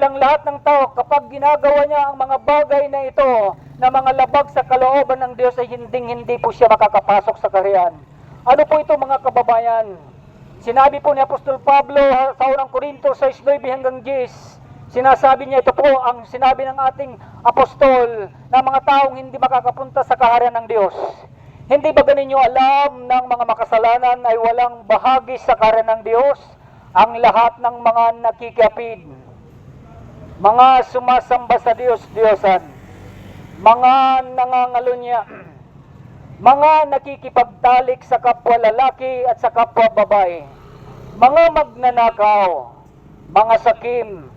Ang lahat ng tao, kapag ginagawa niya ang mga bagay na ito, na mga labag sa kalooban ng Diyos, ay hindi po siya makakapasok sa kaharian. Ano po ito mga kababayan? Sinabi po ni Apostol Pablo sa unang Korinto 6:9 hanggang 10, sinasabi niya, ito po ang sinabi ng ating apostol, na mga taong hindi makakapunta sa kaharian ng Diyos. Hindi ba ganinyo alam ng mga makasalanan ay walang bahagi sa kaharian ng Diyos? Ang lahat ng mga nakikapid, mga sumasamba sa Diyos-Diyosan, mga nangangalunya, mga nakikipagtalik sa kapwa lalaki at sa kapwa babae, mga magnanakaw, mga sakim,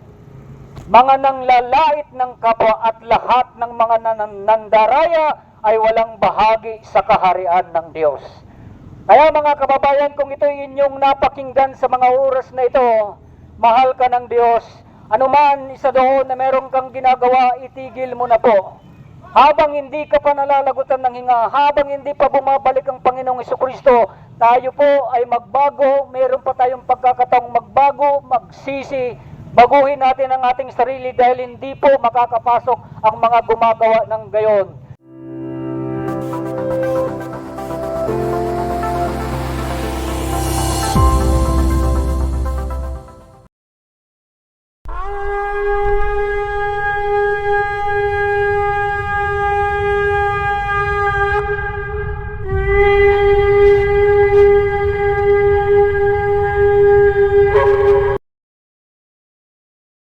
mga nanglalait ng kapwa, at lahat ng mga nandaraya ay walang bahagi sa kaharian ng Diyos. Kaya mga kababayan, kung ito inyong napakinggan sa mga oras na ito, mahal ka ng Diyos. Anuman isa doon na meron kang ginagawa, itigil mo na po. Habang hindi ka pa nalalagutan ng hinga, habang hindi pa bumabalik ang Panginoong Jesucristo, tayo po ay magbago, meron pa tayong pagkakataong magbago, magsisi, baguhin natin ang ating sarili dahil hindi po makakapasok ang mga gumagawa ng gayon.